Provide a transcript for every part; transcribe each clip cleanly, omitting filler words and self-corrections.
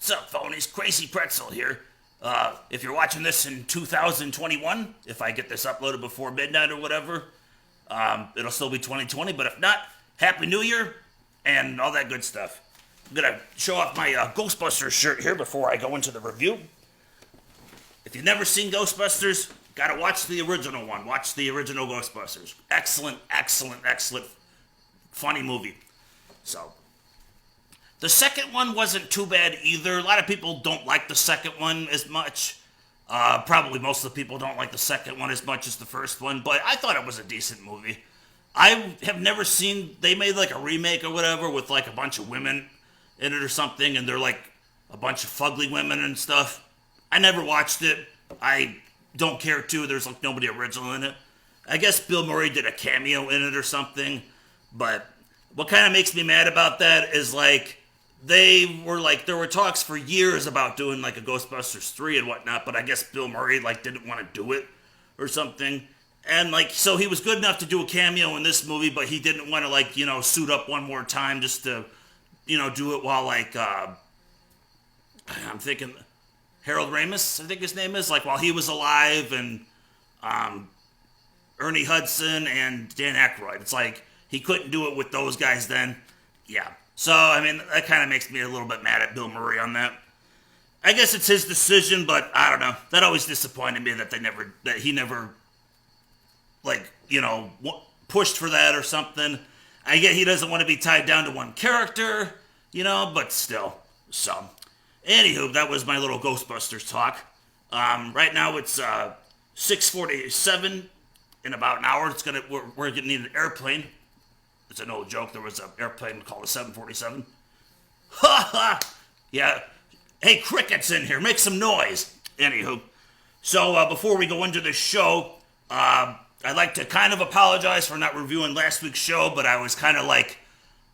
What's up, phonies? Crazy Pretzel here. If you're watching this in 2021, if I get this uploaded before midnight or whatever, it'll still be 2020. But if not, Happy New Year and all that good stuff. I'm gonna show off my Ghostbusters shirt here before I go into the review. If you've never seen Ghostbusters, gotta watch the original one. Watch the original Ghostbusters. Excellent, excellent, excellent, funny movie. So, the second one wasn't too bad either. A lot of people don't like the second one as much. Probably most of the people don't like the second one as much as the first one, but I thought it was a decent movie. I have never seen, they made like a remake or whatever with like a bunch of women in it or something, and they're like a bunch of fugly women and stuff. I never watched it. I don't care to. There's like nobody original in it. I guess Bill Murray did a cameo in it or something, but what kind of makes me mad about that is like, they were like, there were talks for years about doing like a Ghostbusters 3 and whatnot, but I guess Bill Murray like didn't want to do it or something. And like, so he was good enough to do a cameo in this movie, but he didn't want to like, you know, suit up one more time just to, you know, do it while like, I'm thinking Harold Ramis, I think his name is, like while he was alive, and Ernie Hudson and Dan Aykroyd. It's like, he couldn't do it with those guys then. Yeah. So, I mean, that kind of makes me a little bit mad at Bill Murray on that. I guess it's his decision, but I don't know. That always disappointed me that he never, like, you know, pushed for that or something. I get he doesn't want to be tied down to one character, you know, but still. So, anywho, that was my little Ghostbusters talk. Right now it's 6:47. In about an hour, we're gonna need an airplane. It's an old joke. There was an airplane called a 747. Ha ha! Yeah. Hey, crickets in here. Make some noise. Anywho. So, before we go into the show, I'd like to kind of apologize for not reviewing last week's show, but I was kind of like,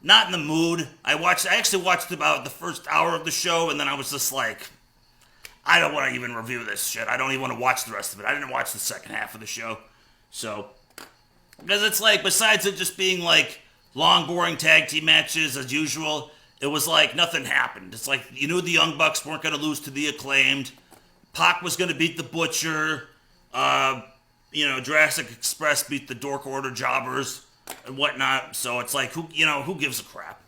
not in the mood. I actually watched about the first hour of the show, and then I was just like, I don't want to even review this shit. I don't even want to watch the rest of it. I didn't watch the second half of the show. So, because it's like, besides it just being like long, boring tag team matches as usual, it was like nothing happened. It's like, you knew the Young Bucks weren't going to lose to the Acclaimed. Pac was going to beat the Butcher. You know, Jurassic Express beat the Dork Order Jobbers and whatnot. So it's like, who gives a crap?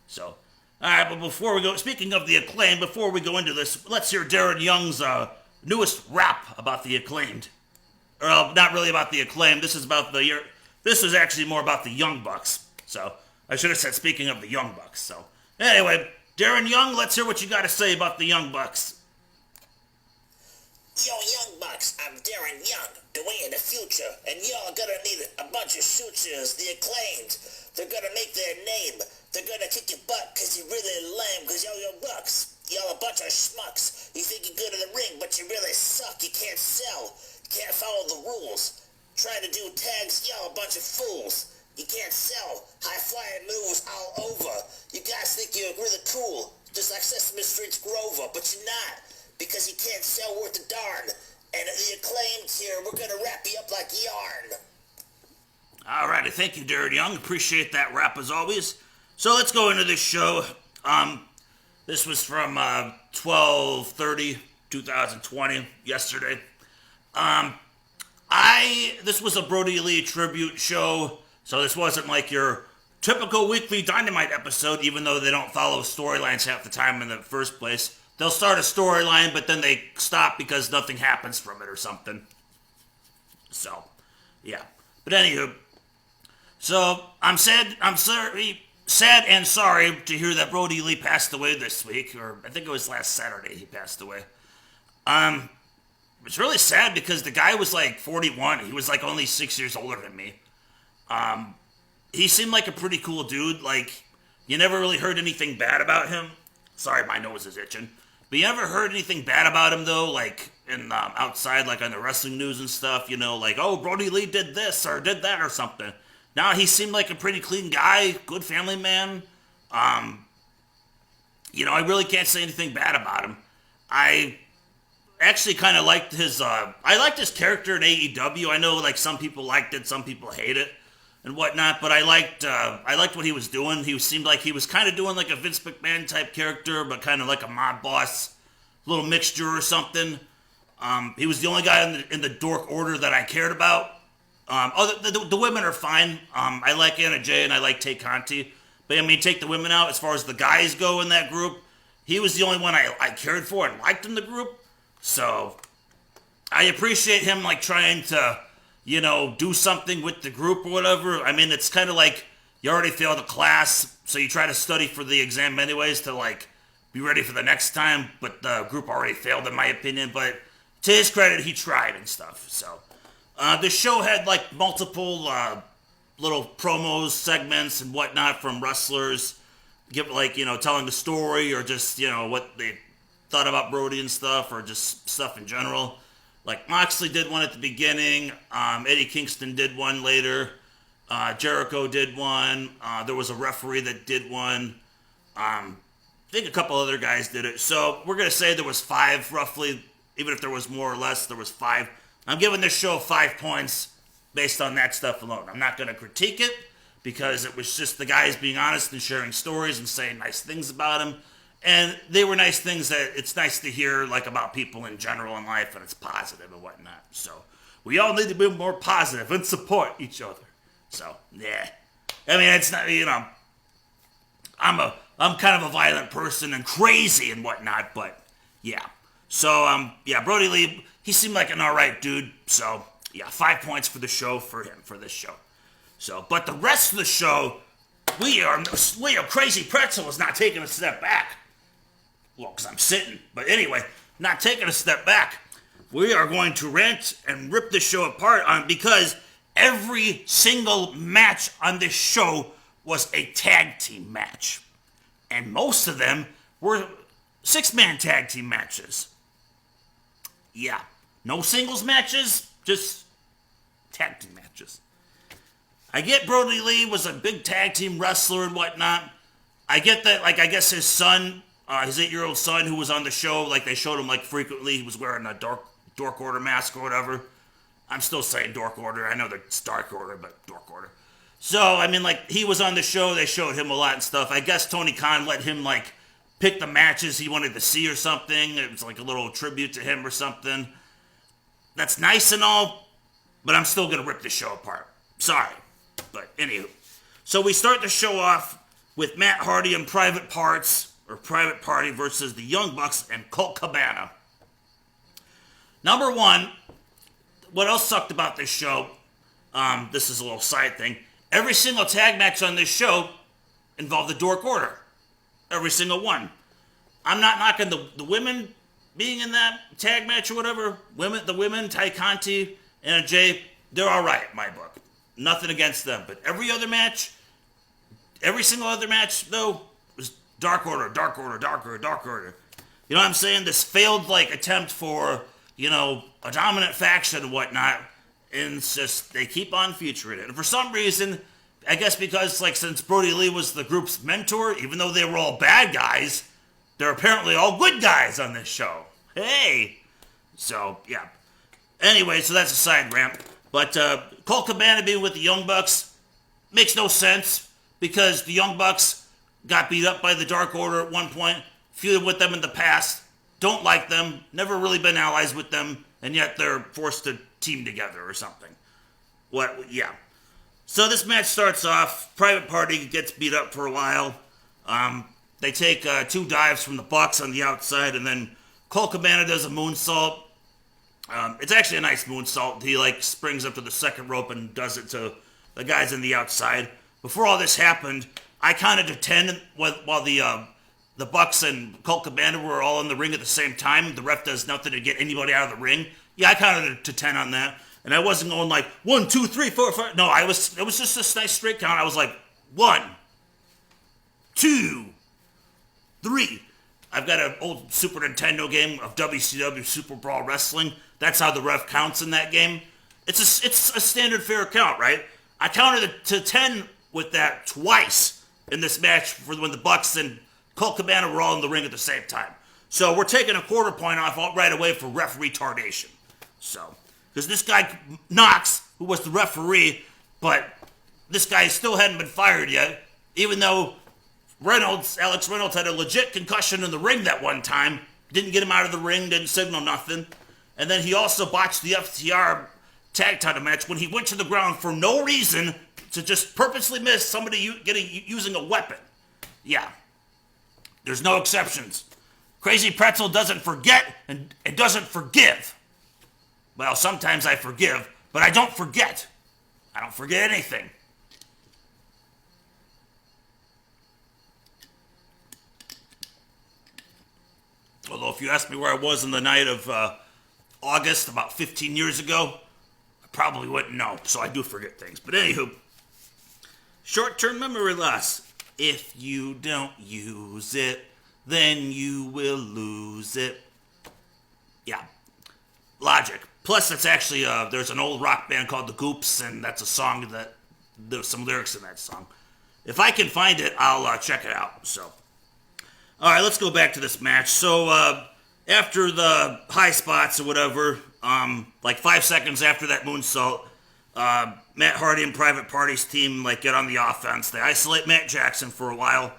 So, alright, but before we go, speaking of the Acclaimed, before we go into this, let's hear Darren Young's newest rap about the Acclaimed. Or not really about the Acclaimed. This is actually more about the Young Bucks. So, I should have said speaking of the Young Bucks. So, anyway, Darren Young, let's hear what you got to say about the Young Bucks. Yo, Young Bucks, I'm Darren Young, the way in the future, and y'all gonna need a bunch of sutures, the Acclaimed. They're gonna make their name. They're gonna kick your butt because you're really lame, because y'all Young Bucks. Y'all a bunch of schmucks. You think you're good in the ring, but you really suck. You can't sell. You can't follow the rules. Trying to do tags, y'all a bunch of fools. You can't sell. High-flying moves all over. You guys think you're really cool, just like Sesame Street's Grover, but you're not, because you can't sell worth a darn. And the Acclaimed here, we're gonna wrap you up like yarn. Alrighty, thank you, Darren Young. Appreciate that rap as always. So let's go into this show. This was from 12/30/2020, yesterday. This was a Brodie Lee tribute show, so this wasn't like your typical weekly Dynamite episode, even though they don't follow storylines half the time in the first place. They'll start a storyline, but then they stop because nothing happens from it or something. So, yeah. But anywho, so I'm sad and sorry to hear that Brodie Lee passed away this week, or I think it was last Saturday he passed away. It's really sad because the guy was like 41. He was like only 6 years older than me. He seemed like a pretty cool dude. Like, you never really heard anything bad about him. Sorry, my nose is itching. But you never heard anything bad about him, though, like, in outside, like, on the wrestling news and stuff, you know, like, oh, Brodie Lee did this or did that or something. No, he seemed like a pretty clean guy, good family man. You know, I really can't say anything bad about him. I actually kind of liked his, I liked his character in AEW. I know, like, some people liked it, some people hate it. and whatnot, but I liked what he was doing. He seemed like he was kind of doing like a Vince McMahon type character, but kind of like a mob boss, little mixture or something. He was the only guy in the Dork Order that I cared about. The women are fine. I like Anna Jay and I like Tay Conti. But I mean, take the women out. As far as the guys go in that group, he was the only one I cared for and liked in the group. So I appreciate him like trying to, do something with the group or whatever. I mean, it's kind of like you already failed a class, so you try to study for the exam anyways to like be ready for the next time. But the group already failed, in my opinion. But to his credit, he tried and stuff. So the show had like multiple little promos, segments, and whatnot from wrestlers, telling the story or just what they thought about Brodie and stuff, or just stuff in general. Like Moxley did one at the beginning, Eddie Kingston did one later, Jericho did one. There was a referee that did one. I think a couple other guys did it. So we're gonna say there was 5 roughly. Even if there was more or less, there was 5. I'm giving this show 5 points based on that stuff alone. I'm not going to critique it because it was just the guys being honest and sharing stories and saying nice things about him. And they were nice things that it's nice to hear like about people in general in life, and it's positive and whatnot. So we all need to be more positive and support each other. So, yeah. I mean, it's not, I'm kind of a violent person and crazy and whatnot, but yeah. So, Brodie Lee, he seemed like an alright dude. So, yeah, 5 points for the show for him, for this show. So, but the rest of the show, Crazy Pretzel is not taking a step back. Well, because I'm sitting. But anyway, not taking a step back. We are going to rant and rip the show apart because every single match on this show was a tag team match. And most of them were 6-man tag team matches. Yeah. No singles matches, just tag team matches. I get Brodie Lee was a big tag team wrestler and whatnot. I get that, like, I guess his son, his 8-year-old son who was on the show, like, they showed him, like, frequently. He was wearing a Dork Order mask or whatever. I'm still saying Dork Order. I know that it's Dark Order, but Dork Order. So, I mean, like, he was on the show. They showed him a lot and stuff. I guess Tony Khan let him, like, pick the matches he wanted to see or something. It was, like, a little tribute to him or something. That's nice and all, but I'm still going to rip the show apart. Sorry. But, anywho. So, we start the show off with Matt Hardy and Private Party versus the Young Bucks and Colt Cabana. Number one, what else sucked about this show, this is a little side thing, every single tag match on this show involved the Dork Order. Every single one. I'm not knocking the women being in that tag match or whatever. The women, Tay Conti and Jay, they're alright in my book. Nothing against them. But every single other match, though, was Dark Order, Dark Order, Dark Order, Dark Order. You know what I'm saying? This failed, like, attempt for, a dominant faction and whatnot. And it's just, they keep on featuring it. And for some reason, I guess because, like, since Brodie Lee was the group's mentor, even though they were all bad guys, they're apparently all good guys on this show. Hey! So, yeah. Anyway, so that's a side rant. But Colt Cabana being with the Young Bucks makes no sense because the Young Bucks got beat up by the Dark Order at one point, feuded with them in the past, don't like them, never really been allies with them, and yet they're forced to team together or something. Yeah. So this match starts off, Private Party gets beat up for a while. They take 2 dives from the Bucks on the outside, and then Colt Cabana does a moonsault. It's actually a nice moonsault. He, like, springs up to the second rope and does it to the guys on the outside. Before all this happened, I counted to 10 while the Bucks and Colt Cabana were all in the ring at the same time. The ref does nothing to get anybody out of the ring. Yeah, I counted to 10 on that. And I wasn't going like 1, 2, 3, 4, 5. No, it was just this nice straight count. I was like 1, 2, 3. I've got an old Super Nintendo game of WCW Super Brawl Wrestling. That's how the ref counts in that game. It's a standard fair count, right? I counted to 10 with that twice in this match for when the Bucks and Colt Cabana were all in the ring at the same time. So we're taking a quarter point off right away for ref retardation. So, because this guy Knox, who was the referee, but this guy still hadn't been fired yet, even though Alex Reynolds had a legit concussion in the ring that one time. Didn't get him out of the ring, didn't signal nothing. And then he also botched the FTR tag title match when he went to the ground for no reason to just purposely miss somebody using a weapon. Yeah. There's no exceptions. Crazy Pretzel doesn't forget and doesn't forgive. Well, sometimes I forgive, but I don't forget. I don't forget anything. Although if you ask me where I was on the night of August, about 15 years ago, I probably wouldn't know, so I do forget things. But anywho, short-term memory loss. If you don't use it, then you will lose it. Yeah, logic. Plus, it's actually, there's an old rock band called The Goops, and that's a song that, there's some lyrics in that song. If I can find it, I'll check it out, so. All right, let's go back to this match. So, after the high spots or whatever, like 5 seconds after that moonsault, Matt Hardy and Private Party's team, like, get on the offense. They isolate Matt Jackson for a while.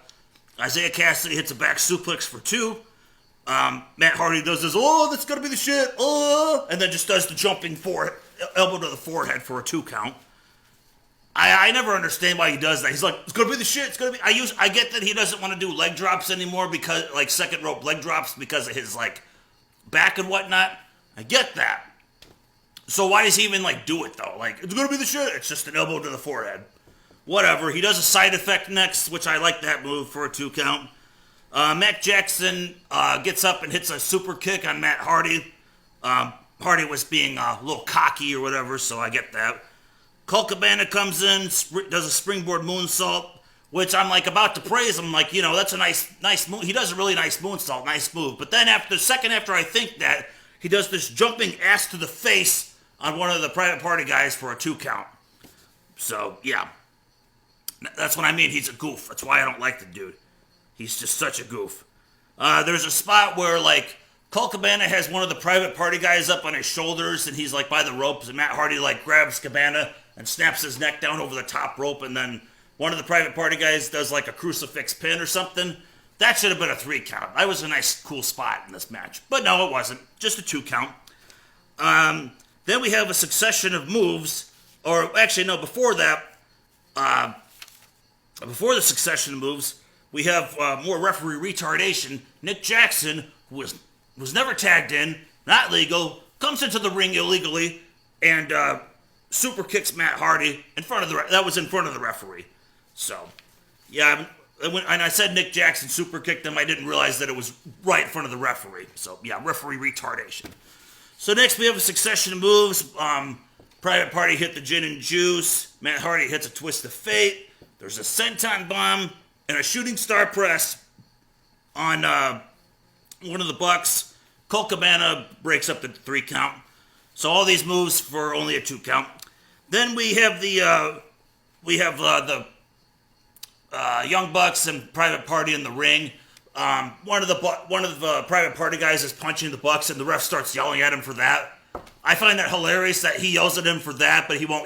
Isaiah Cassidy hits a back suplex for 2. Matt Hardy does this, oh, that's gonna be the shit, oh, and then just does the jumping elbow to the forehead for a 2 count. I never understand why he does that. He's like, it's gonna be the shit, it's gonna be, I get that he doesn't want to do leg drops anymore because, like, second rope leg drops because of his, like, back and whatnot. I get that. So why does he even, like, do it, though? Like, it's gonna be the shit, it's just an elbow to the forehead. Whatever, he does a side effect next, which I like that move for a 2 count. Matt Jackson gets up and hits a super kick on Matt Hardy. Hardy was being a little cocky or whatever, so I get that. Colt Cabana comes in, does a springboard moonsault, which I'm like about to praise him, like, you know, that's a nice move. He does a really nice moonsault, nice move. But then after I think that, he does this jumping ass to the face on one of the Private Party guys for a 2 count. So, yeah. That's what I mean, he's a goof. That's why I don't like the dude. He's just such a goof. There's a spot where, like, Colt Cabana has one of the Private Party guys up on his shoulders, and he's, like, by the ropes, and Matt Hardy, like, grabs Cabana and snaps his neck down over the top rope, and then one of the Private Party guys does, like, a crucifix pin or something. That should have been a 3 count. That was a nice, cool spot in this match. But no, it wasn't. Just a 2 count. Then we have a succession of moves, or actually, no, before that, before the succession of moves, we have more referee retardation. Nick Jackson, who was never tagged in, not legal, comes into the ring illegally, and super kicks Matt Hardy in front of the referee. So, yeah, and I said Nick Jackson super kicked him. I didn't realize that it was right in front of the referee. So, yeah, referee retardation. So next we have a succession of moves. Private Party hit the gin and juice. Matt Hardy hits a twist of fate. There's a senton bomb and a shooting star press on one of the Bucks. Colt Cabana breaks up the 3 count. So all these moves for only a 2 count. Then we have the Young Bucks and Private Party in the ring. One of the Private Party guys is punching the Bucks, and the ref starts yelling at him for that. I find that hilarious that he yells at him for that, but he won't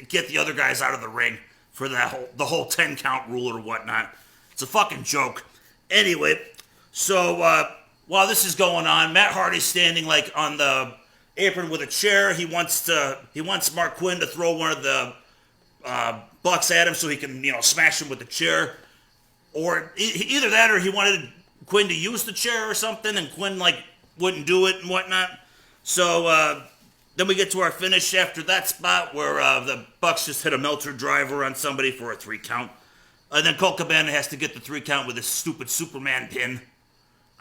get the other guys out of the ring for the whole 10 count rule or whatnot. It's a fucking joke. Anyway, so while this is going on, Matt Hardy's standing like on the apron with a chair. He wants Mark Quinn to throw one of the Bucks at him so he can, smash him with the chair. Or either that or he wanted Quinn to use the chair or something, and Quinn wouldn't do it and whatnot. So then we get to our finish after that spot where the Bucks just hit a Meltzer driver on somebody for a 3 count. And then Colt Cabana has to get the 3 count with his stupid Superman pin.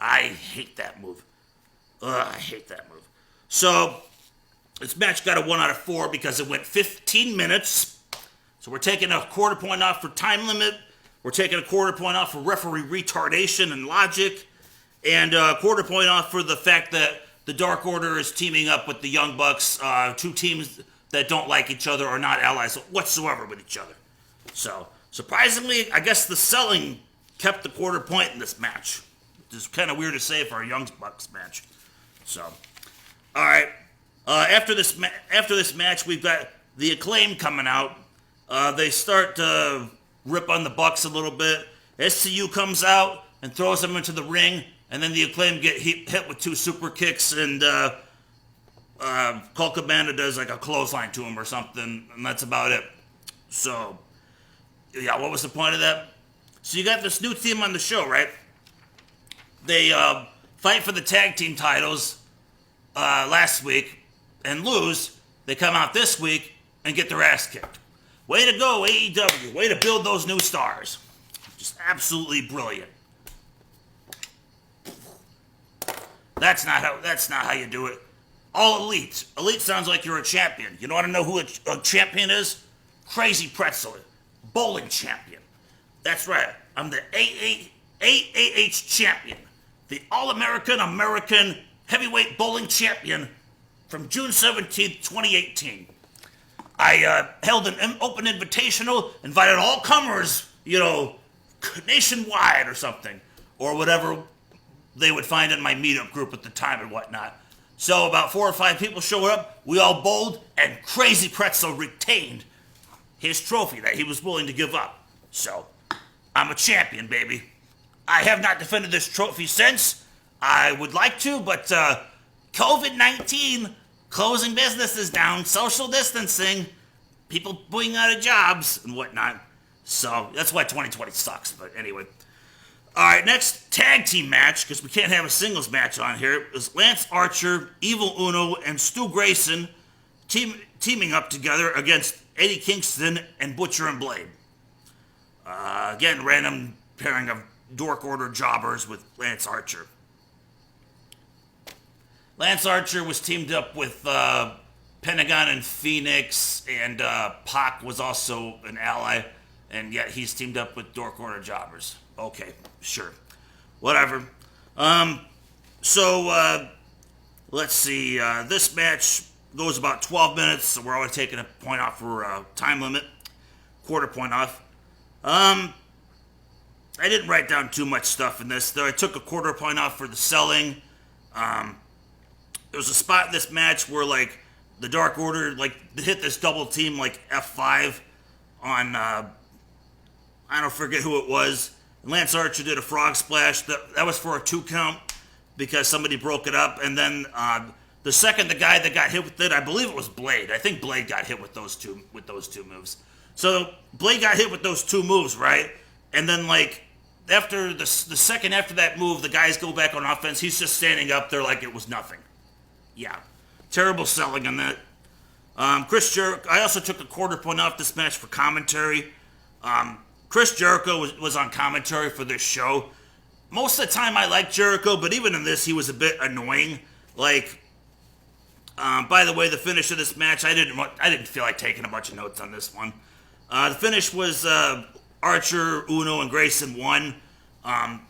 I hate that move. I hate that move. So this match got a 1 out of 4 because it went 15 minutes. So we're taking a quarter point off for time limit. We're taking a quarter point off for referee retardation and logic. And a quarter point off for the fact that the Dark Order is teaming up with the Young Bucks, 2 teams that don't like each other or not allies whatsoever with each other. So, surprisingly, I guess the selling kept the quarter point in this match. Which is kind of weird to say for a Young Bucks match. So, all right. After this match, we've got the Acclaim coming out. They start to rip on the Bucks a little bit. SCU comes out and throws them into the ring, and then the Acclaim get hit with 2 super kicks, and Colt Cabana does like a clothesline to him or something, and that's about it. So, yeah, what was the point of that? So you got this new team on the show, right? They fight for the tag team titles last week and lose. They come out this week and get their ass kicked. Way to go, AEW. Way to build those new stars. Just absolutely brilliant. That's not how you do it. All elite. Elite sounds like you're a champion. You want to know who a champion is? Crazy Pretzel. Bowling champion. That's right. I'm the AAH champion. The All-American American Heavyweight Bowling Champion from June 17th, 2018. I held an open invitational, invited all comers, nationwide or something, or whatever they would find in my meetup group at the time and whatnot. So about 4 or 5 people showed up, we all bowled, and Crazy Pretzel retained his trophy that he was willing to give up. So, I'm a champion, baby. I have not defended this trophy since. I would like to, but COVID-19, closing businesses down, social distancing, people being out of jobs and whatnot. So, that's why 2020 sucks, but anyway. Alright, next tag team match, because we can't have a singles match on here, is Lance Archer, Evil Uno, and Stu Grayson teaming up together against Eddie Kingston and Butcher and Blade. Again, random pairing of Dork Order jobbers with Lance Archer. Lance Archer was teamed up with Pentagon and Phoenix, and Pac was also an ally, and yet he's teamed up with Dork Order jobbers. Okay, sure. Whatever. Let's see. This match goes about 12 minutes, so we're always taking a point off for time limit. Quarter point off. I didn't write down too much stuff in this, though. I took a quarter point off for the selling. There was a spot in this match where, the Dark Order, hit this double team, F5 on, I don't forget who it was. Lance Archer did a frog splash. That was for a 2 count because somebody broke it up. And then the guy that got hit with it, I believe it was Blade. I think Blade got hit with those two moves. So Blade got hit with those 2 moves, right? And then after the second after that move, the guys go back on offense. He's just standing up there like it was nothing. Yeah, terrible selling on that. Chris Jericho. I also took a quarter point off this match for commentary. Chris Jericho was on commentary for this show. Most of the time I like Jericho, but even in this he was a bit annoying. By the way, the finish of this match, I didn't feel like taking a bunch of notes on this one. The finish was Archer, Uno, and Grayson won. I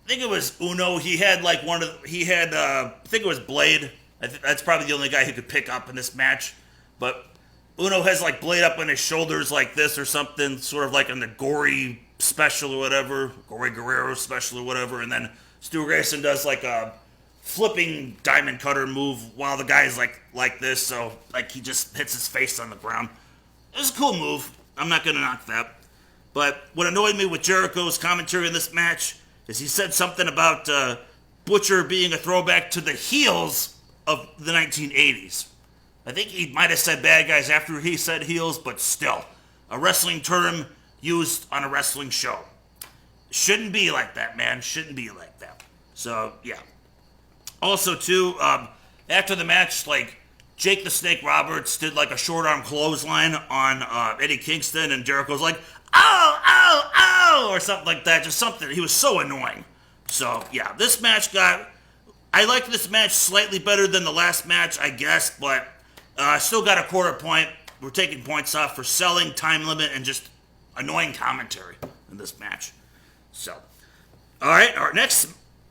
think it was Uno. He had I think it was Blade. That's probably the only guy who could pick up in this match. But Uno has Blade up on his shoulders like this or something, sort of like in the Gory special or whatever, Gory Guerrero special or whatever, and then Stu Grayson does a flipping diamond cutter move while the guy's like this, so he just hits his face on the ground. It was a cool move. I'm not gonna knock that. But what annoyed me with Jericho's commentary in this match is he said something about Butcher being a throwback to the heels of the 1980s. I think he might have said bad guys after he said heels, but still. A wrestling term used on a wrestling show. Shouldn't be like that, man. Shouldn't be like that. So, yeah. Also, too, after the match, Jake the Snake Roberts did a short arm clothesline on Eddie Kingston, and Jericho's like, ow, ow, ow, or something like that. Just something. He was so annoying. So, yeah, this match I liked this match slightly better than the last match, I guess, but still got a quarter point. We're taking points off for selling, time limit, and just annoying commentary in this match. So, alright, our next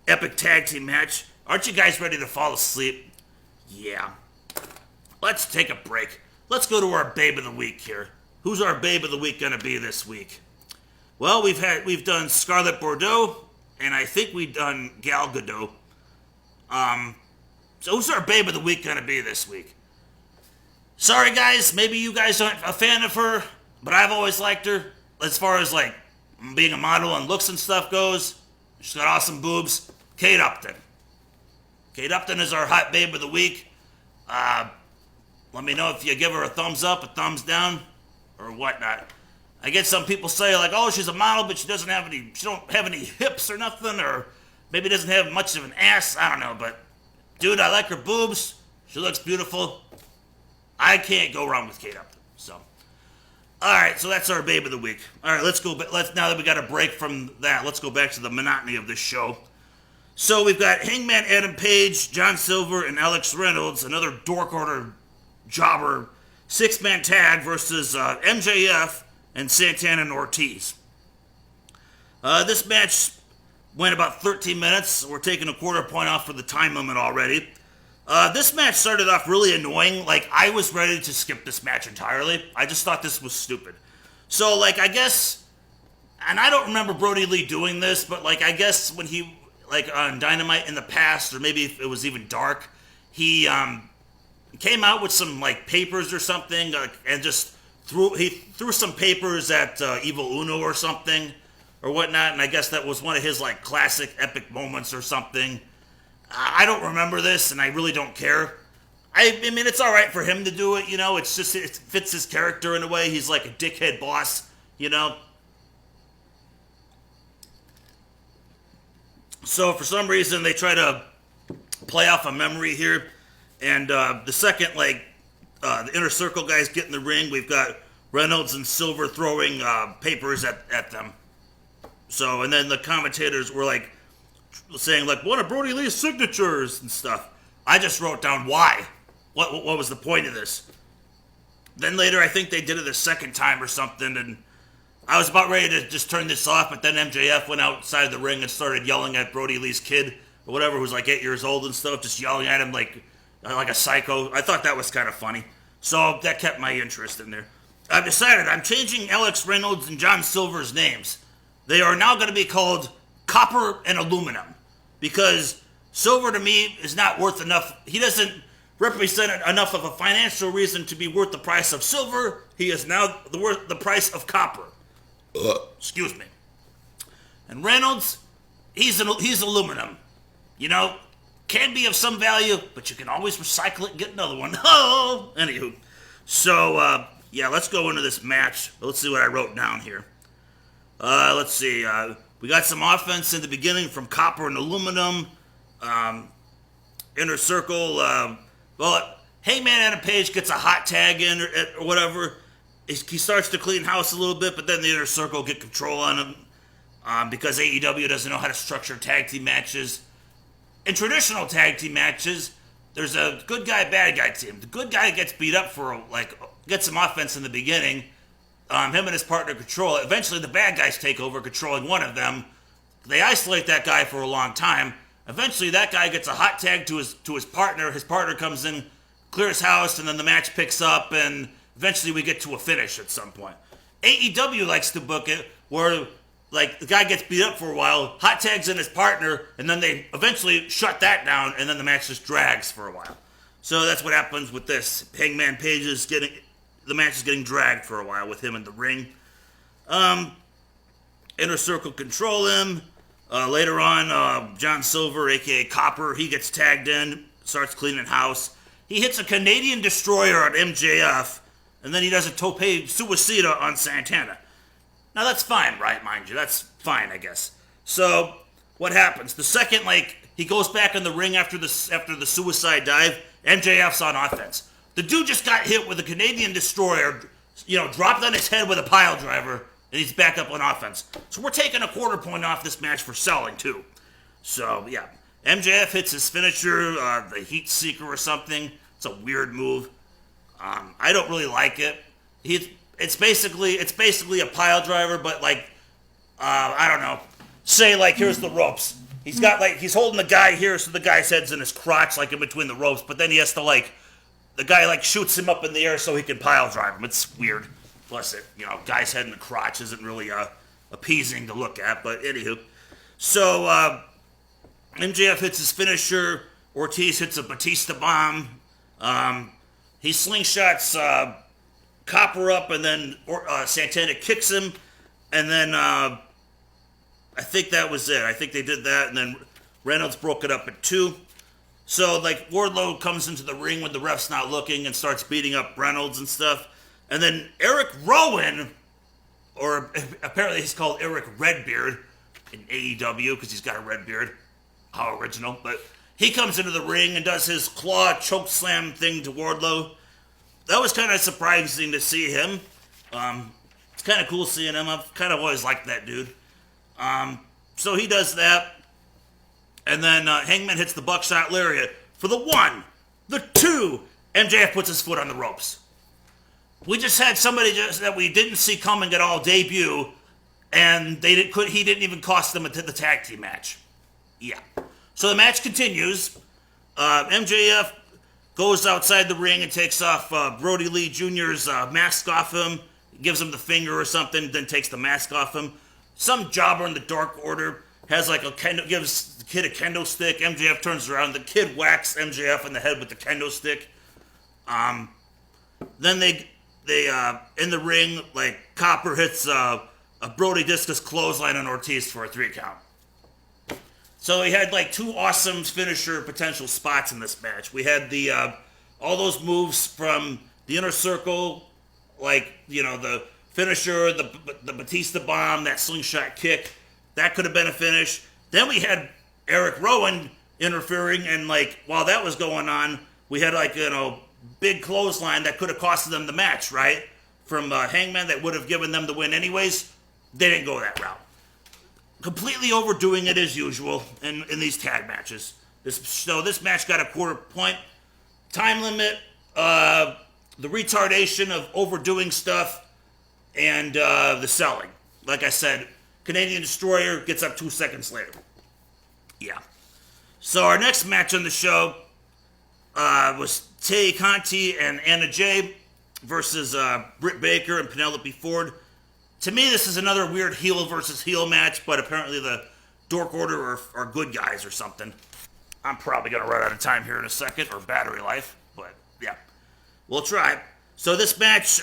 epic tag team match. Aren't you guys ready to fall asleep? Yeah. Let's take a break. Let's go to our babe of the week here. Who's our babe of the week gonna be this week? Well, we've done Scarlett Bordeaux, and I think we've done Gal Gadot. So who's our babe of the week gonna be this week? Sorry, guys. Maybe you guys aren't a fan of her, but I've always liked her. As far as like being a model and looks and stuff goes, she's got awesome boobs. Kate Upton. Kate Upton is our hot babe of the week. Let me know if you give her a thumbs up, a thumbs down, or whatnot. I get some people say like, oh, she's a model, but she don't have any hips or nothing, or maybe doesn't have much of an ass. I don't know, but dude, I like her boobs. She looks beautiful. I can't go wrong with Kate Upton. So, all right, so that's our babe of the week. All right, let's go. Now that we got a break from that, let's go back to the monotony of this show. So we've got Hangman Adam Page, John Silver, and Alex Reynolds, another dork order jobber, 6-man tag versus MJF and Santana and Ortiz. This match went about 13 minutes. We're taking a quarter point off for the time limit already. This match started off really annoying. Like, I was ready to skip this match entirely. I just thought this was stupid. So, like, I guess, and I don't remember Brodie Lee doing this, but, like, I guess when he, like, on Dynamite in the past, or maybe if it was even Dark, he came out with some, like, papers or something, and just threw some papers at Evil Uno or something, or whatnot, and I guess that was one of his, like, classic epic moments or something. I don't remember this, and I really don't care. I mean, it's all right for him to do it, you know. It's just, it fits his character in a way. He's like a dickhead boss, you know. So for some reason, they try to play off a memory here. And the second, like, the Inner Circle guys get in the ring, we've got Reynolds and Silver throwing papers at them. So, and then the commentators were like, saying like one of Brodie Lee's signatures and stuff. I just wrote down why. What was the point of this? Then later I think they did it a second time or something, and I was about ready to just turn this off, but then MJF went outside the ring and started yelling at Brodie Lee's kid or whatever, who's like 8 years old and stuff, just yelling at him like a psycho. I thought that was kind of funny. So that kept my interest in there. I've decided I'm changing Alex Reynolds and John Silver's names. They are now going to be called Copper and Aluminum, because Silver to me is not worth enough. He doesn't represent enough of a financial reason to be worth the price of silver. He is now worth the price of copper. Excuse me. And Reynolds, he's aluminum. You know, can be of some value, but you can always recycle it and get another one. Oh, anywho. So, yeah, let's go into this match. Let's see what I wrote down here. Let's see. We got some offense in the beginning from Copper and Aluminum. Inner Circle. Hangman Adam Page gets a hot tag in or whatever. He starts to clean house a little bit, but then the Inner Circle get control on him because AEW doesn't know how to structure tag team matches. In traditional tag team matches, there's a good guy, bad guy team. The good guy gets beat up for, like, gets some offense in the beginning. Him and his partner control it. Eventually, the bad guys take over, controlling one of them. They isolate that guy for a long time. Eventually, that guy gets a hot tag to his partner. His partner comes in, clears house, and then the match picks up, and eventually we get to a finish at some point. AEW likes to book it where, like, the guy gets beat up for a while, hot tags in his partner, and then they eventually shut that down, and then the match just drags for a while. So that's what happens with this. Hangman Page is the match is getting dragged for a while with him in the ring. Inner Circle control him. Later on, John Silver, a.k.a. Copper, he gets tagged in, starts cleaning house. He hits a Canadian Destroyer on MJF, and then he does a Tope Suicida on Santana. Now, that's fine, right, mind you? That's fine, I guess. So, what happens? The second, like, he goes back in the ring after the suicide dive, MJF's on offense. The dude just got hit with a Canadian Destroyer, you know, dropped on his head with a pile driver, and he's back up on offense. So we're taking a quarter point off this match for selling, too. So, yeah. MJF hits his finisher, the Heat Seeker or something. It's a weird move. I don't really like it. It's basically a pile driver, but, like, I don't know. Say, like, here's the ropes. He's holding the guy here, so the guy's head's in his crotch, like, in between the ropes, but then he has to, like, the guy, like, shoots him up in the air so he can pile drive him. It's weird. Plus, guy's head in the crotch isn't really appeasing to look at, but anywho. So, MJF hits his finisher. Ortiz hits a Batista bomb. He slingshots Copper up, and then Santana kicks him, and then I think that was it. I think they did that, and then Reynolds broke it up at 2. So, like, Wardlow comes into the ring when the ref's not looking and starts beating up Reynolds and stuff. And then Eric Rowan, or apparently he's called Eric Redbeard in AEW because he's got a red beard. How original. But he comes into the ring and does his claw choke slam thing to Wardlow. That was kind of surprising to see him. It's kind of cool seeing him. I've kind of always liked that dude. So he does that. And then Hangman hits the buckshot lariat for the 1, the 2. MJF puts his foot on the ropes. We just had somebody that we didn't see coming at all debut, and he didn't even cost them the tag team match. Yeah. So the match continues. MJF goes outside the ring and takes off Brodie Lee Jr.'s mask off him, gives him the finger or something, then takes the mask off him. Some jobber in the Dark Order has gives the kid a kendo stick. MJF turns around. The kid whacks MJF in the head with the kendo stick. Then they in the ring, like, Copper hits a Brodie discus clothesline on Ortiz for a 3 count. So he had like 2 awesome finisher potential spots in this match. We had the all those moves from the Inner Circle, like, you know, the finisher, the Batista bomb, that slingshot kick. That could have been a finish. Then we had Eric Rowan interfering, and, like, while that was going on, we had, like, you know, big clothesline that could have costed them the match, right? From Hangman that would have given them the win anyways. They didn't go that route. Completely overdoing it as usual in these tag matches. This match got a quarter point. Time limit, the retardation of overdoing stuff, and the selling. Like I said, Canadian Destroyer gets up 2 seconds later. Yeah. So our next match on the show was Tay Conti and Anna Jay versus Britt Baker and Penelope Ford. To me, this is another weird heel versus heel match, but apparently the Dork Order are good guys or something. I'm probably going to run out of time here in a second, or battery life, but yeah. We'll try. So this match,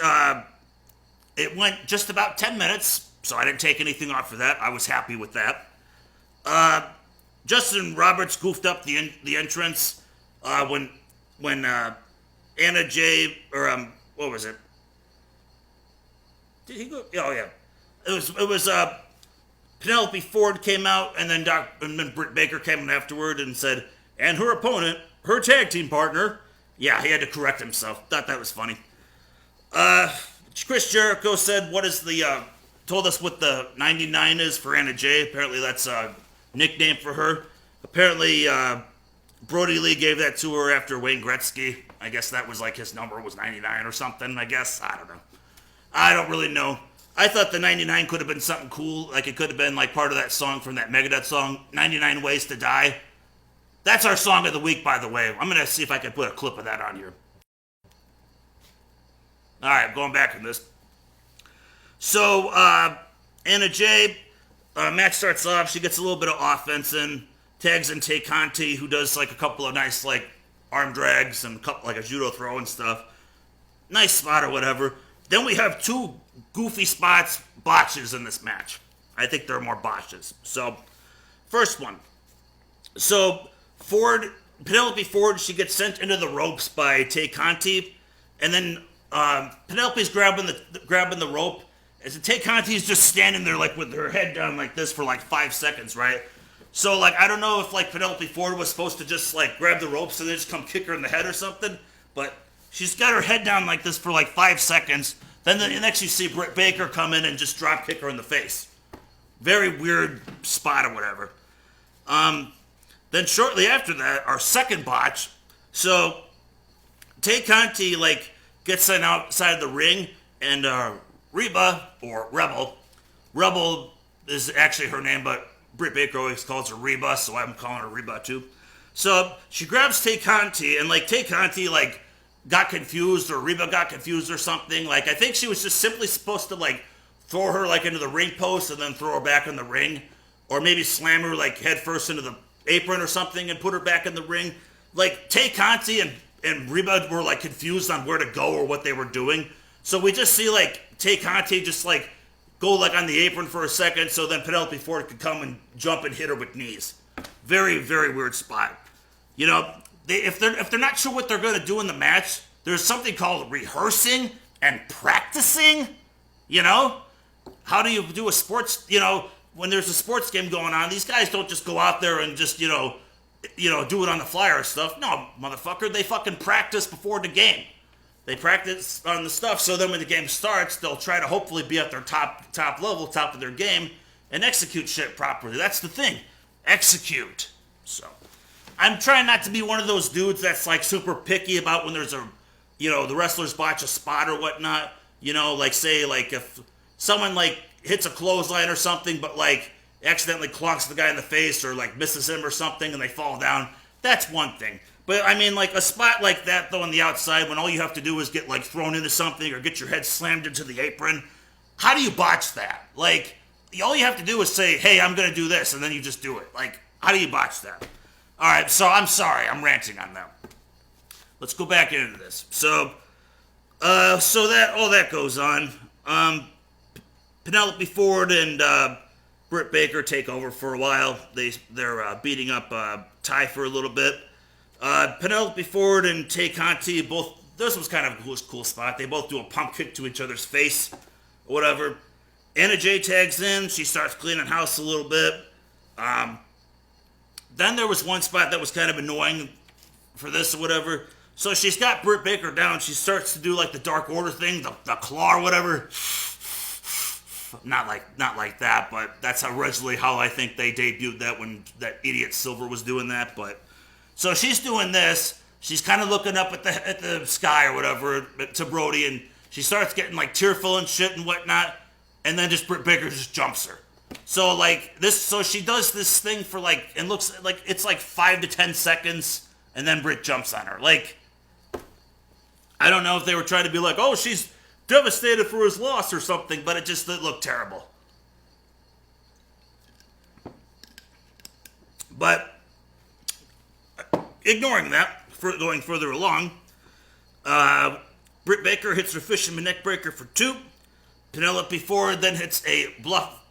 it went just about 10 minutes, so I didn't take anything off for that. I was happy with that. Justin Roberts goofed up the entrance when Anna Jay, or what was it? Did he go? Oh yeah, it was Penelope Ford came out, and then Britt Baker came in afterward and said, and her opponent, her tag team partner. Yeah, he had to correct himself. Thought that was funny. Chris Jericho said, told us what the 99 is for Anna Jay. Apparently that's a nickname for her. Apparently Brodie Lee gave that to her after Wayne Gretzky. I guess that was like his number was 99 or something, I guess. I don't know. I don't really know. I thought the 99 could have been something cool. Like, it could have been like part of that song from that Megadeth song, 99 Ways to Die. That's our song of the week, by the way. I'm going to see if I can put a clip of that on here. All right, going back on this. So, Anna Jay, match starts off. She gets a little bit of offense in. Tags in Tay Conti, who does like a couple of nice like arm drags and like a judo throw and stuff. Nice spot or whatever. Then we have 2 goofy spots, botches in this match. I think there are more botches. So, first one. So, Penelope Ford, she gets sent into the ropes by Tay Conti, and then Penelope's grabbing the rope, and Tay Conti's just standing there like with her head down like this for like 5 seconds, right? So, like, I don't know if like Penelope Ford was supposed to just like grab the ropes and then just come kick her in the head or something, but she's got her head down like this for like 5 seconds. Then the next you see Britt Baker come in and just drop kick her in the face. Very weird spot or whatever. Then shortly after that, our second botch. So Tay Conti like gets sent outside the ring, and Reba, or Rebel is actually her name, but Britt Baker always calls her Reba, so I'm calling her Reba too. So she grabs Tay Conti, and like Tay Conti like got confused, or Reba got confused or something. Like, I think she was just simply supposed to like throw her like into the ring post and then throw her back in the ring, or maybe slam her like head first into the apron or something and put her back in the ring. Like, Tay Conti and and Reba were like confused on where to go or what they were doing. So we just see like Tay Conti just like go like on the apron for a second, so then Penelope Ford could come and jump and hit her with knees. Very, very weird spot. You know, if they're not sure what they're gonna do in the match, there's something called rehearsing and practicing. You know, how do you do a sports? You know, when there's a sports game going on, these guys don't just go out there and just do it on the fly or stuff. No, motherfucker, they fucking practice before the game. They practice on the stuff, so then when the game starts, they'll try to hopefully be at their top level, top of their game, and execute shit properly. That's the thing. Execute. So, I'm trying not to be one of those dudes that's like super picky about when there's the wrestlers botch a spot or whatnot. You know, like say, like if someone like hits a clothesline or something, but like accidentally clonks the guy in the face or like misses him or something and they fall down, that's one thing. But I mean, like a spot like that though on the outside when all you have to do is get like thrown into something or get your head slammed into the apron, how do you botch that? Like, all you have to do is say, hey, I'm going to do this, and then you just do it. Like, how do you botch that? All right, so I'm sorry, I'm ranting on that. Let's go back into this. So that all that goes on. Penelope Ford and Britt Baker take over for a while. They're beating up Ty for a little bit. Penelope Ford and Tay Conti both. This was kind of a cool spot. They both do a pump kick to each other's face, or whatever. Anna Jay tags in. She starts cleaning house a little bit. Then there was one spot that was kind of annoying for this or whatever. So she's got Britt Baker down. She starts to do like the Dark Order thing, the claw or whatever. Not like that, but that's originally how I think they debuted that when that idiot Silver was doing that. But so she's doing this. She's kind of looking up at the sky or whatever to Brodie, and she starts getting like tearful and shit and whatnot. And then just Britt Baker just jumps her. So like this, so she does this thing for like, and looks like it's like 5 to 10 seconds, and then Britt jumps on her. Like, I don't know if they were trying to be like, oh, she's devastated for his loss or something, but it looked terrible. But ignoring that, going further along, Britt Baker hits her fisherman neck breaker for 2. Penelope Ford then hits a bluff.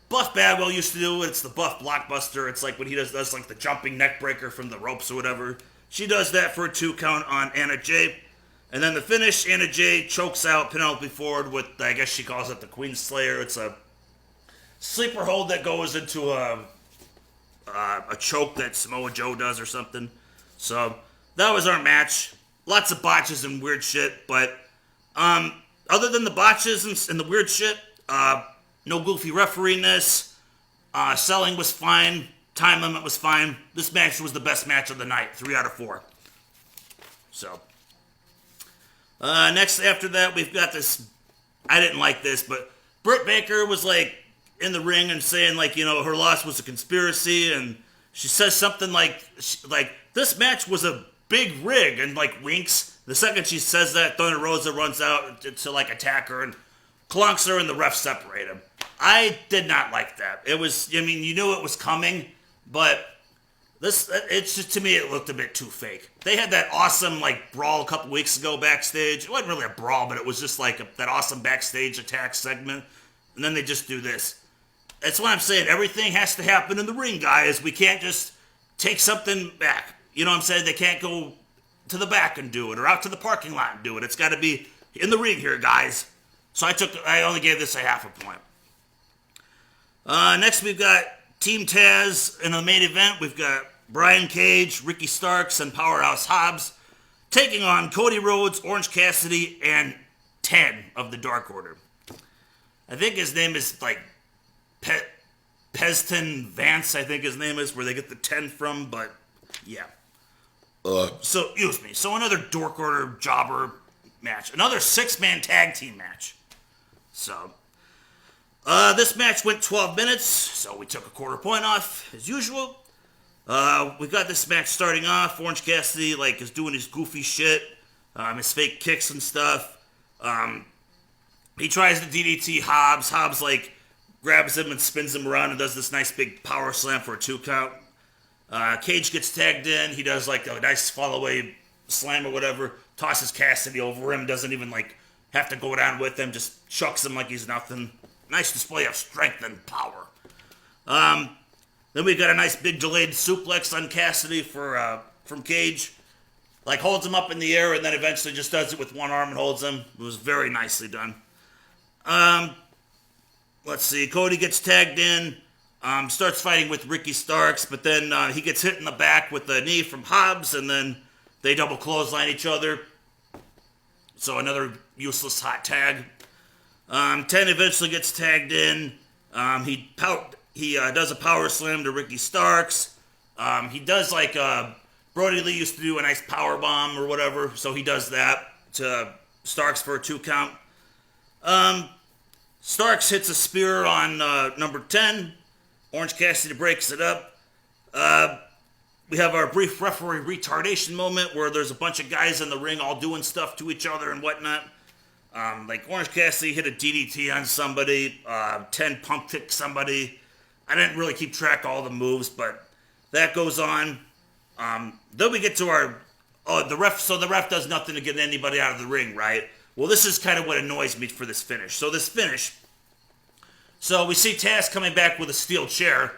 Buff Bagwell used to do it. It's the Buff Blockbuster. It's like when he does like the jumping neck breaker from the ropes or whatever. She does that for a 2 count on Anna Jay. And then the finish, Anna Jay chokes out Penelope Ford with, I guess she calls it the Queen Slayer. It's a sleeper hold that goes into a choke that Samoa Joe does or something. So that was our match. Lots of botches and weird shit, but other than the botches and the weird shit, no goofy referee-ness. Selling was fine. Time limit was fine. This match was the best match of the night. 3 out of 4. So, next after that, we've got this. I didn't like this, but Britt Baker was like in the ring and saying like, her loss was a conspiracy, and she says something like this match was a big rig, and like winks. The second she says that, Thunder Rosa runs out to like attack her and clunks her, and the refs separate him. I did not like that. It was, you knew it was coming, but it's just, to me, it looked a bit too fake. They had that awesome like brawl a couple weeks ago backstage. It wasn't really a brawl, but it was just like that awesome backstage attack segment, and then they just do this. That's why I'm saying everything has to happen in the ring, guys. We can't just take something back. You know what I'm saying? They can't go to the back and do it, or out to the parking lot and do it. It's got to be in the ring here, guys. So I only gave this a half a point. Next we've got Team Taz in the main event. We've got Brian Cage, Ricky Starks, and Powerhouse Hobbs taking on Cody Rhodes, Orange Cassidy, and 10 of the Dark Order. I think his name is like Peston Vance, I think his name is, where they get the 10 from, but yeah. So, excuse me. So another Dark Order jobber match. Another 6-man tag team match. So, this match went 12 minutes, so we took a quarter point off, as usual. We got this match starting off. Orange Cassidy, is doing his goofy shit, his fake kicks and stuff. He tries to DDT Hobbs. Hobbs, grabs him and spins him around and does this nice big power slam for a 2 count. Cage gets tagged in. He does like a nice fall away slam or whatever. Tosses Cassidy over him. Doesn't even like have to go down with him. Just chucks him like he's nothing. Nice display of strength and power. Then we got a nice big delayed suplex on Cassidy from Cage. Like holds him up in the air and then eventually just does it with one arm and holds him. It was very nicely done. Let's see. Cody gets tagged in. Starts fighting with Ricky Starks, but then he gets hit in the back with a knee from Hobbs, and then they double clothesline each other. So another useless hot tag. 10 eventually gets tagged in. He does a power slam to Ricky Starks. He does like Brodie Lee used to do a nice power bomb or whatever, so he does that to Starks for a 2 count. Starks hits a spear on number 10. Orange Cassidy breaks it up. We have our brief referee retardation moment where there's a bunch of guys in the ring all doing stuff to each other and whatnot. Like Orange Cassidy hit a DDT on somebody. 10 pump kicked somebody. I didn't really keep track of all the moves, but that goes on. Then we get to the ref. So the ref does nothing to get anybody out of the ring, right? Well, this is kind of what annoys me for this finish. So we see Taz coming back with a steel chair.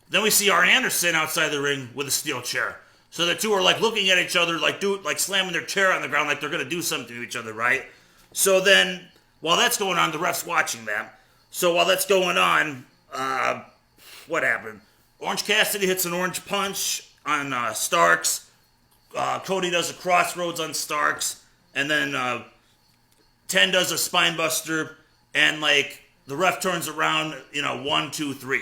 Then we see Arn Anderson outside the ring with a steel chair. So the two are like looking at each other, like slamming their chair on the ground, like they're gonna do something to each other, right? So then, while that's going on, the ref's watching that. So while that's going on, what happened? Orange Cassidy hits an orange punch on Starks. Cody does a crossroads on Starks, and then 10 does a spine buster, and like the ref turns around, 1, 2, 3.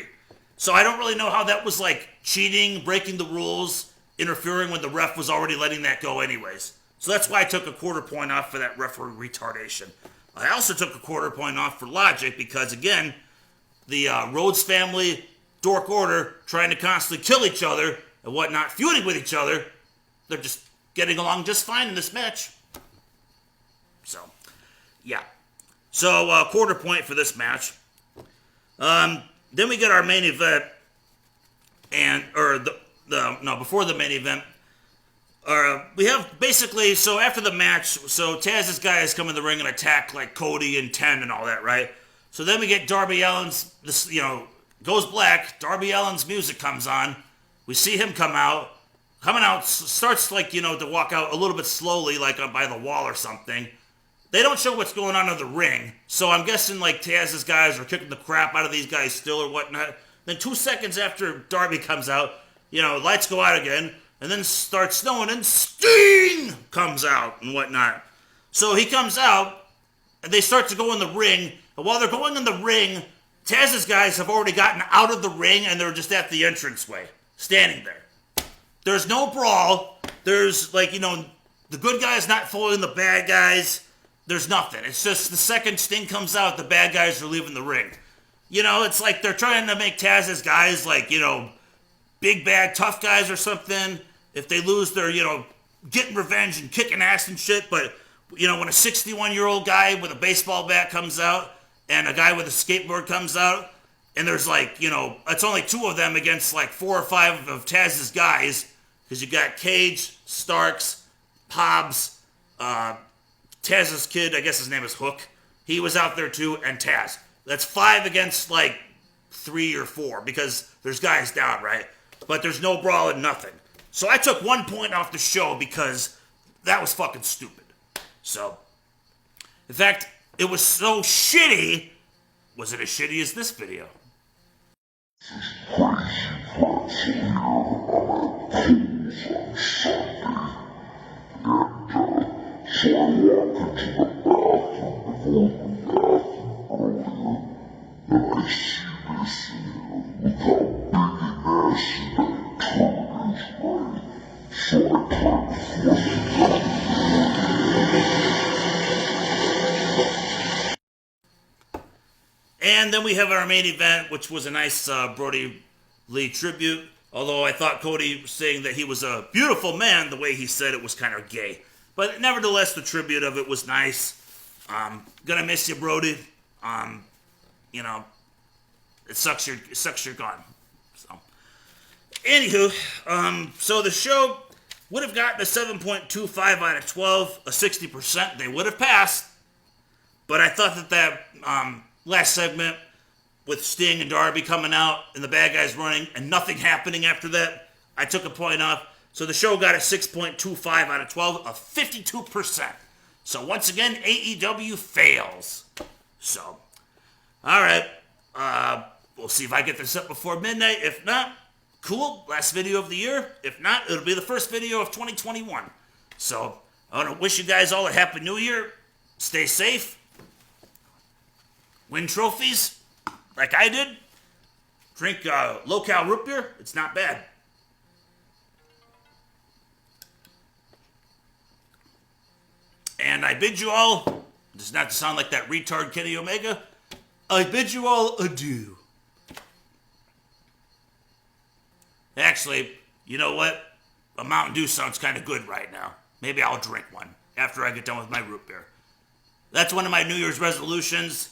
So I don't really know how that was like cheating, breaking the rules, interfering when the ref was already letting that go anyways. So that's why I took a quarter point off for that referee retardation. I also took a quarter point off for logic because, again, the Rhodes family, Dork Order, trying to constantly kill each other and whatnot, feuding with each other, they're just getting along just fine in this match. So, yeah. So, quarter point for this match. Then we get our main event, before the main event, we have basically, so after the match, so Taz's guys come in the ring and attack like Cody and 10 and all that, right? So then we get Darby Allin's, goes black, Darby Allin's music comes on, we see him coming out, starts like, to walk out a little bit slowly, like by the wall or something. They don't show what's going on in the ring, so I'm guessing like Taz's guys are kicking the crap out of these guys still or whatnot. Then 2 seconds after Darby comes out, lights go out again, and then starts snowing, and Sting comes out and whatnot. So he comes out, and they start to go in the ring, and while they're going in the ring, Taz's guys have already gotten out of the ring, and they're just at the entranceway, standing there. There's no brawl. There's the good guys not following the bad guys. There's nothing. It's just the second Sting comes out, the bad guys are leaving the ring. It's like they're trying to make Taz's guys big bad tough guys or something. If they lose, they're, getting revenge and kicking ass and shit. But, when a 61-year-old guy with a baseball bat comes out and a guy with a skateboard comes out and there's it's only 2 of them against 4 or 5 of Taz's guys because you got Cage, Starks, Hobbs, Taz's kid, I guess his name is Hook. He was out there too, and Taz. That's 5 against 3 or 4 because there's guys down, right? But there's no brawl and nothing. So I took 1 point off the show because that was fucking stupid. So, in fact, it was so shitty. Was it as shitty as this video? So I walk into the bathroom earlier, and I see this look how big and nasty that turd is, right? So I kind of flip it. And then we have our main event, which was a nice Brodie Lee tribute. Although I thought Cody saying that he was a beautiful man, the way he said it was kind of gay. But nevertheless, the tribute of it was nice. Gonna miss you, Brodie. It sucks you're gone. So, Anywho, so the show would have gotten a 7.25 out of 12, a 60%. They would have passed. But I thought that last segment with Sting and Darby coming out and the bad guys running and nothing happening after that, I took a point off. So the show got a 6.25 out of 12, a 52%. So once again, AEW fails. So, all right. We'll see if I get this up before midnight. If not, cool. Last video of the year. If not, it'll be the first video of 2021. So I want to wish you guys all a happy new year. Stay safe. Win trophies like I did. Drink low-cal root beer. It's not bad. And I bid you all, just not to sound like that retard Kenny Omega, I bid you all adieu. Actually, you know what? A Mountain Dew sounds kind of good right now. Maybe I'll drink one after I get done with my root beer. That's one of my New Year's resolutions.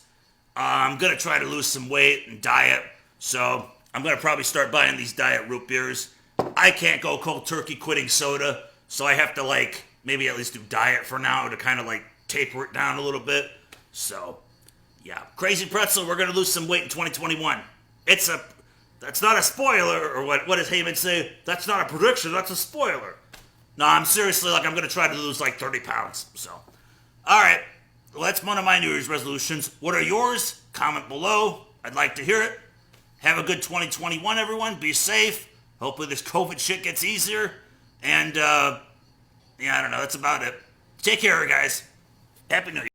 I'm going to try to lose some weight and diet, so I'm going to probably start buying these diet root beers. I can't go cold turkey quitting soda, so I have to maybe at least do diet for now to kind of taper it down a little bit. So, yeah. Crazy Pretzel, we're going to lose some weight in 2021. That's not a spoiler, or what does Heyman say? That's not a prediction, that's a spoiler. No, I'm seriously, I'm going to try to lose 30 pounds. So, all right. Well, that's one of my New Year's resolutions. What are yours? Comment below. I'd like to hear it. Have a good 2021, everyone. Be safe. Hopefully this COVID shit gets easier. And, I don't know. That's about it. Take care, guys. Happy New Year.